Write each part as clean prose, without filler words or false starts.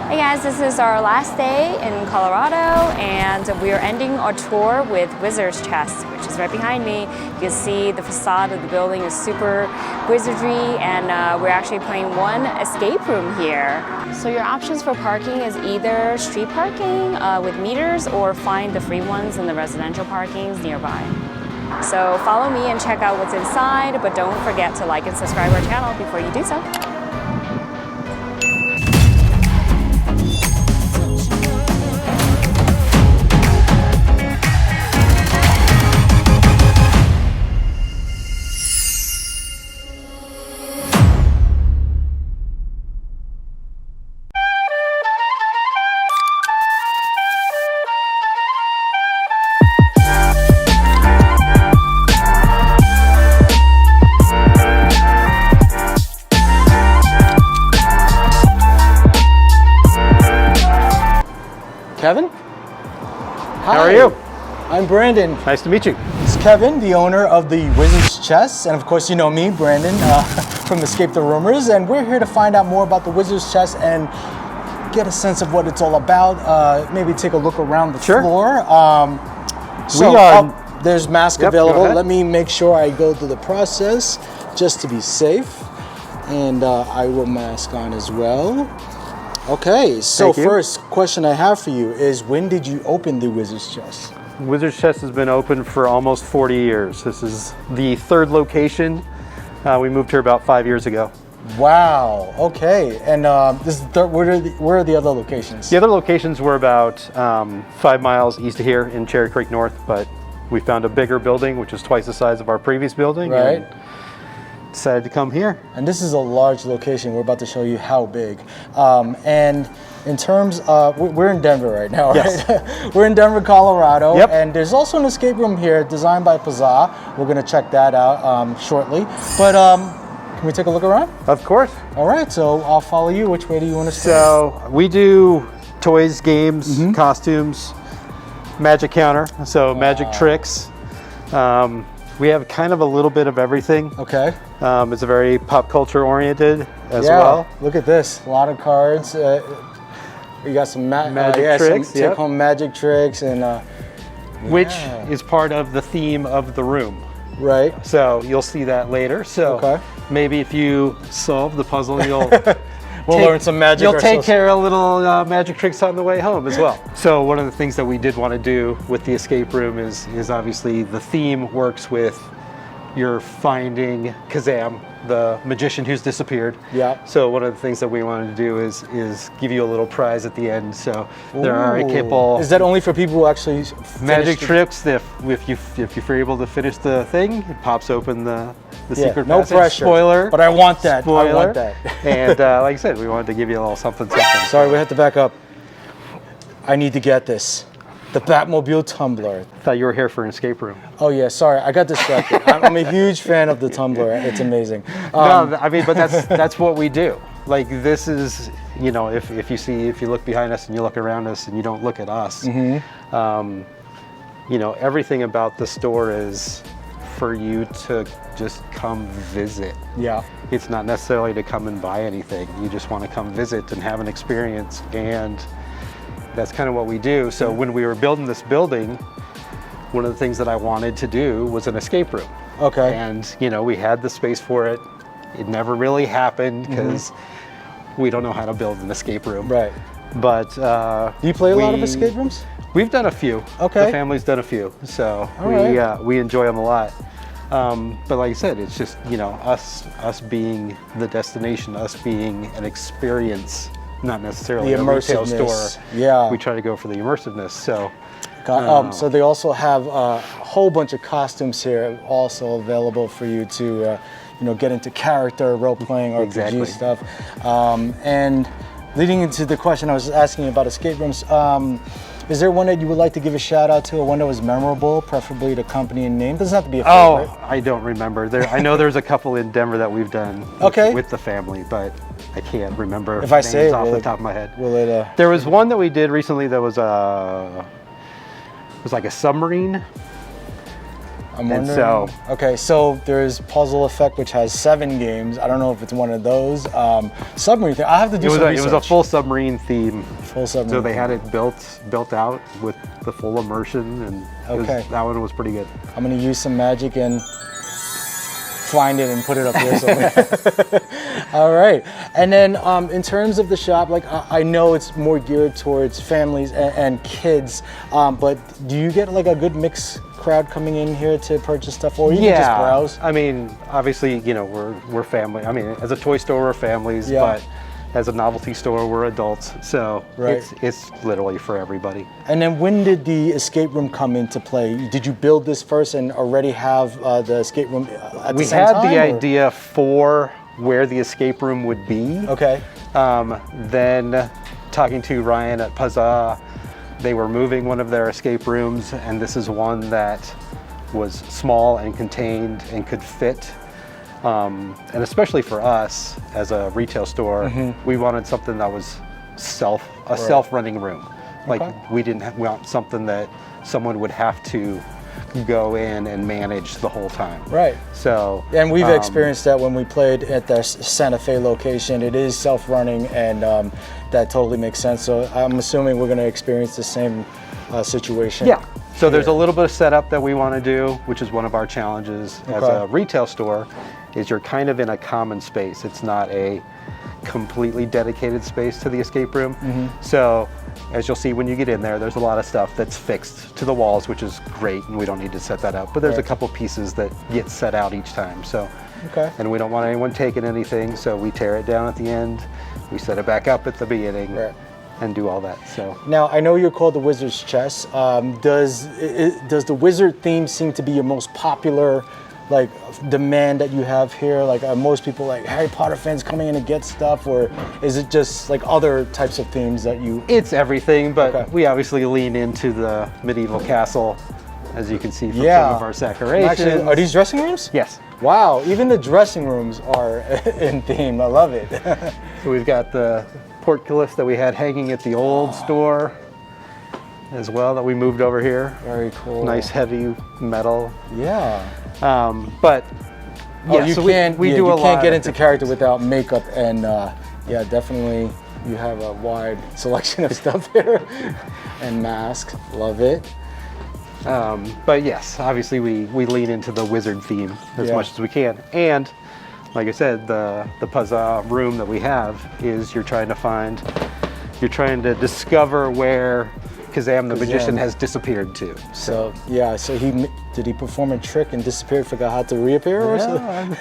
Hey guys, this is our last day in Colorado and we are ending our tour with Wizard's Chest, which is right behind me. You can see the facade of the building is super wizardry and we're actually playing one escape room here. So your options for parking is either street parking with meters or find the free ones in the residential parkings nearby. So follow me and check out what's inside, but don't forget to like and subscribe our channel before you do so. Kevin? Hi. How are you? I'm Brandon. Nice to meet you. It's Kevin, the owner of the Wizard's Chest, and of course you know me, Brandon, from Escapethroomers, and we're here to find out more about the Wizard's Chest and get a sense of what it's all about. Maybe take a look around the floor. There's mask available. Let me make sure I go through the process just to be safe, and I will mask on as well. Okay, so first question I have for you is, when did you open the Wizard's Chest? Wizard's Chest has been open for almost 40 years. This is the third location. We moved here about 5 years ago. Wow, okay. And this is the third, where are the other locations? The other locations were about 5 miles east of here in Cherry Creek North, but we found a bigger building, which is twice the size of our previous building. Right. And decided to come here. And this is a large location. We're about to show you how big. And in terms of, we're in Denver right now, right? Yes. We're in Denver, Colorado. Yep. And there's also an escape room here designed by Puzzah. We're gonna check that out shortly. But can we take a look around? Of course. All right, so I'll follow you. Which way do you want to start? So we do toys, games, costumes, magic counter, so magic tricks. We have kind of a little bit of everything. Okay. It's a very pop culture oriented as well. Look at this, a lot of cards. We got some magic tricks, some take-home magic tricks, and which is part of the theme of the room. Right. So you'll see that later. So maybe if you solve the puzzle, you'll learn some magic. You'll take care of little magic tricks on the way home as well. So one of the things that we did want to do with the escape room is obviously the theme works with you're finding Kazam, the magician who's disappeared. Yeah. So one of the things that we wanted to do is give you a little prize at the end. So there are a couple. Is that only for people who actually magic tricks? If you're able to finish the thing, it pops open the secret no passage. pressure. Spoiler. But I want that. Spoiler. I want that. And like I said, we wanted to give you a little something. Sorry, we have to back up. I need to get this. The Batmobile tumbler. I thought you were here for an escape room. Oh yeah, sorry, I got distracted. I'm a huge fan of the tumbler. It's amazing. No, I mean, but that's what we do. Like this is, you know, if you look behind us and you look around us and you don't look at us, you know, everything about the store is for you to just come visit. Yeah. It's not necessarily to come and buy anything. You just want to come visit and have an experience, and that's kind of what we do. So when we were building this building, one of the things that I wanted to do was an escape room. Okay. And you know, we had the space for it. It never really happened because we don't know how to build an escape room. Right. But do you play a lot of escape rooms? We've done a few. Okay. The family's done a few, so we enjoy them a lot. But like I said, it's just, you know, us being the destination, us being an experience, not necessarily a retail store. Yeah. We try to go for the immersiveness. So. So they also have a whole bunch of costumes here, also available for you to, you know, get into character, role-playing, RPG stuff. And leading into the question I was asking about escape rooms, is there one that you would like to give a shout out to, or one that was memorable, preferably the company and name? Doesn't have to be a favorite. Oh, I don't remember. I know there's a couple in Denver that we've done with the family, but I can't remember if I say it, off the top of my head. Will it? There was one that we did recently that was like a submarine. I'm wondering. Okay, so there's Puzzle Effect, which has 7 games. I don't know if it's one of those. Submarine theme. I have to do some research. It was a full submarine theme. Full submarine. So they had it built out with the full immersion, and that one was pretty good. I'm gonna use some magic and find it and put it up here somewhere. All right, and then in terms of the shop, like I know it's more geared towards families and kids, but do you get like a good mix crowd coming in here to purchase stuff, or you can just browse? I mean, obviously, you know, we're family. I mean, as a toy store, we're families, but as a novelty store, we're adults. So it's literally for everybody. And then when did the escape room come into play? Did you build this first and already have the escape room at the same time? We had the idea for where the escape room would be. Okay. Then talking to Ryan at Puzzah, they were moving one of their escape rooms, and this is one that was small and contained and could fit. And especially for us as a retail store, we wanted something that was self-running room. Like we didn't want something that someone would have to go in and manage the whole time. Right. So. And we've experienced that when we played at the Santa Fe location. It is self-running, and that totally makes sense. So I'm assuming we're going to experience the same situation. Yeah. So there's a little bit of setup that we want to do, which is one of our challenges as a retail store, is you're kind of in a common space. It's not a completely dedicated space to the escape room. So as you'll see when you get in there, there's a lot of stuff that's fixed to the walls, which is great, and we don't need to set that up. But there's a couple pieces that get set out each time. So, and we don't want anyone taking anything, so we tear it down at the end. We set it back up at the beginning. And do all that. So now I know you're called the Wizard's Chess. Does the wizard theme seem to be your most popular, like, demand that you have here? Like, are most people like Harry Potter fans coming in to get stuff, or is it just like other types of themes that you? It's everything, but we obviously lean into the medieval castle, as you can see from some of our decorations. Actually, are these dressing rooms? Yes. Wow, even the dressing rooms are in theme. I love it. So we've got the portcullis that we had hanging at the old store as well that we moved over here. Very cool. Nice heavy metal. Yeah. But you can't get into character without makeup, and yeah, definitely you have a wide selection of stuff here and masks. Love it. But yes, obviously we lean into the wizard theme as much as we can. And like I said, the Puzzah room that we have is you're trying to discover where Kazam the magician has disappeared to. So did he perform a trick and disappeared, forgot how to reappear or something?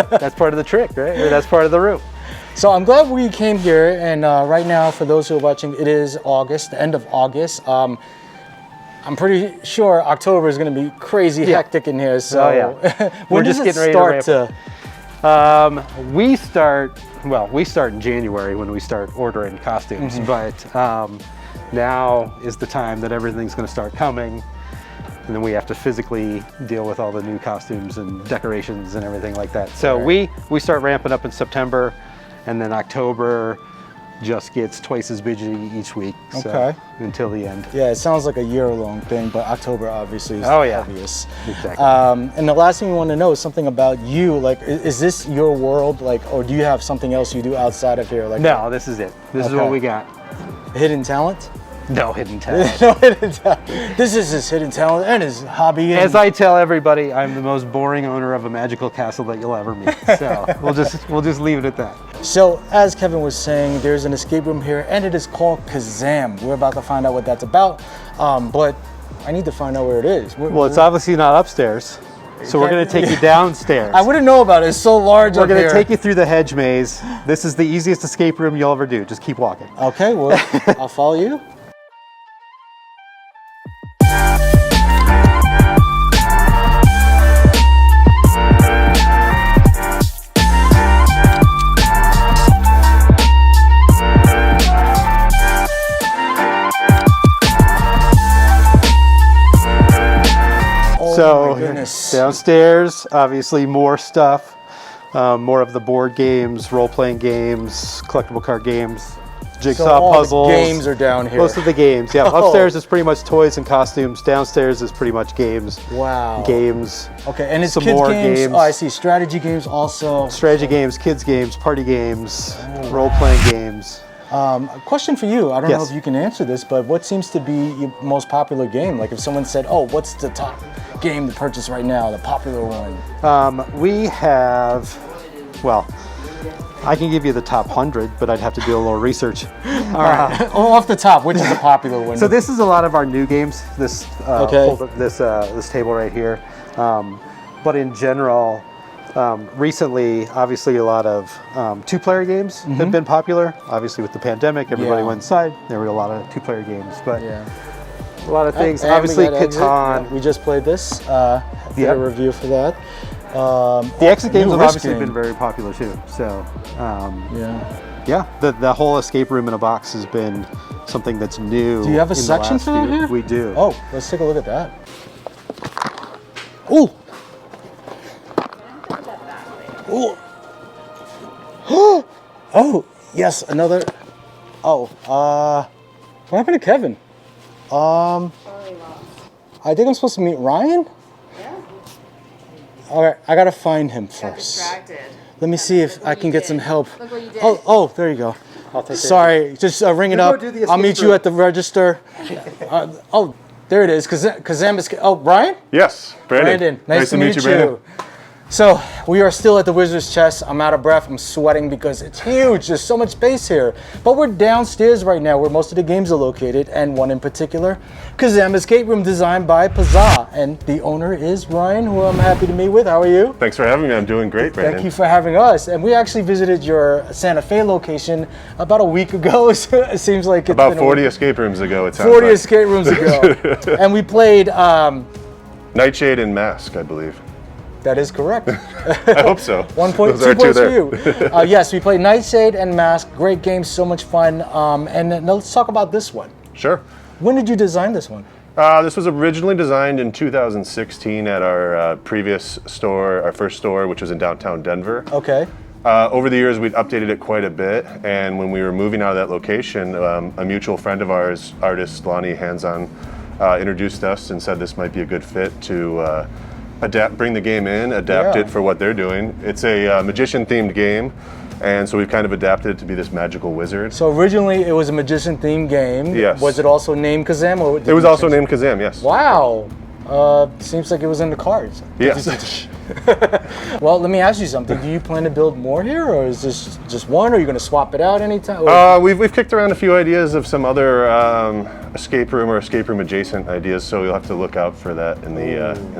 That's part of the trick, right? Or that's part of the room. So I'm glad we came here, and right now, for those who are watching, it is August, the end of August. I'm pretty sure October is going to be crazy hectic in here. So we're just getting ready to ramp up. We start in January when we start ordering costumes, but now is the time that everything's going to start coming, and then we have to physically deal with all the new costumes and decorations and everything like that. So we start ramping up in September, and then October just gets twice as busy each week. So, until the end. Yeah, it sounds like a year-long thing, but October obviously is obvious. Exactly. And the last thing we want to know is something about you. Like, is this your world? Like, or do you have something else you do outside of here? Like, no, this is it. This is what we got. Hidden talent? No hidden talent. No hidden talent. This is his hidden talent and his hobby. As I tell everybody, I'm the most boring owner of a magical castle that you'll ever meet. So we'll just leave it at that. So as Kevin was saying, there's an escape room here, and it is called Kazam. We're about to find out what that's about, but I need to find out where it is. Well, it's obviously not upstairs, so we're going to take you downstairs. I wouldn't know about it. It's so large. We're going to take you through the hedge maze. This is the easiest escape room you'll ever do. Just keep walking. Okay, well, I'll follow you. So downstairs, obviously more stuff, more of the board games, role-playing games, collectible card games. jigsaw all puzzles. The games are down here. Most of the games, yeah. Oh. Upstairs is pretty much toys and costumes. Downstairs is pretty much games. Wow. Games. Okay, and it's some kids more games. Oh, I see. Strategy games also. Strategy games, kids games, party games, role-playing games. A question for you. I don't know Yes. if you can answer this, but what seems to be your most popular game? Like if someone said, "Oh, what's the top game to purchase right now? The popular one." We have, well, I can give you the top 100, but I'd have to do a little research. All right. Off the top, which is the popular one? So this is a lot of our new games. This Okay. this table right here. But in general, recently, obviously, a lot of two-player games have been popular. Obviously, with the pandemic, everybody Yeah. went inside. There were a lot of two-player games, but Yeah. a lot of things. And Obviously, we got Exit. Catan. Yeah, we just played this. Did Yep. a review for that. The exit games new have Risk obviously game. been very popular too. So, Yeah. yeah, the whole escape room in a box has been something that's new. Do you have a in the section last for that few- here? We do. Oh, let's take a look at that. Ooh. Ooh. Oh, yes, another. Oh, what happened to Kevin? I think I'm supposed to meet Ryan? Yeah. All right, I gotta find him first. Distracted. Let me see if I can get some help. Look what you did. Oh, there you go. Sorry, just ring it go up. do the I'll escape meet you room. at the register. Oh, there it is. Kazam is. Oh, Brian? Yes, Brandon. Brandon, nice to meet you. Brandon. So we are still at the Wizard's Chest. I'm out of breath. I'm sweating because it's huge. There's so much space here. But we're downstairs right now where most of the games are located, and one in particular, Kazam Escape Room designed by Puzzah. And the owner is Ryan, who I'm happy to meet with. How are you? Thanks for having me. I'm doing great, Brandon. Thank you for having us. And we actually visited your Santa Fe location about a week ago. So it seems like it's About been 40 escape rooms ago, it sounds 40 like. escape rooms ago. And we played, Nightshade and Mask, I believe. that is correct. I hope so. 1 point, Those are 2 points for there. you. Yes, we played Nightshade and Mask. Great game, so much fun. And then let's talk about this one. Sure. When did you design this one? This was originally designed in 2016 at our previous store, our first store, which was in downtown Denver. Okay. Over the years, we'd updated it quite a bit, and when we were moving out of that location, a mutual friend of ours, artist Lonnie Hands-On, introduced us and said this might be a good fit to bring the game in, adapt Yeah. it for what they're doing. It's a magician-themed game, and so we've kind of adapted it to be this magical wizard. So originally it was a magician-themed game. Yes. Was it also named Kazam? Or did It was you also change- named Kazam, yes. Wow. Seems like it was in the cards. Yes. Well, let me ask you something. Do you plan to build more here, or is this just one? Or are you going to swap it out anytime? Or- We've kicked around a few ideas of some other escape room or escape room adjacent ideas, so you'll have to look out for that in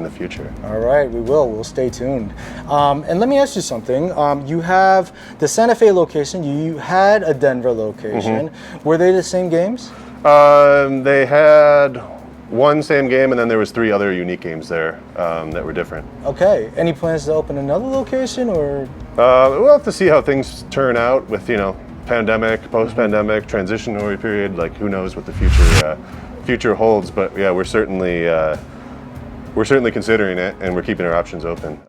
the future. All right, we will. We'll stay tuned. And let me ask you something. You have the Santa Fe location. You had a Denver location. Were they the same games? They had one same game, and then there was 3 other unique games there that were different. Okay. Any plans to open another location, or? We'll have to see how things turn out with, pandemic, post-pandemic, transitionary period. Like, who knows what the future holds? But yeah, we're certainly considering it, and we're keeping our options open.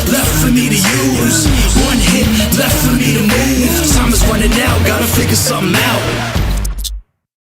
Left for me to use, 1 hit left for me to move. Time is running out, gotta figure something out.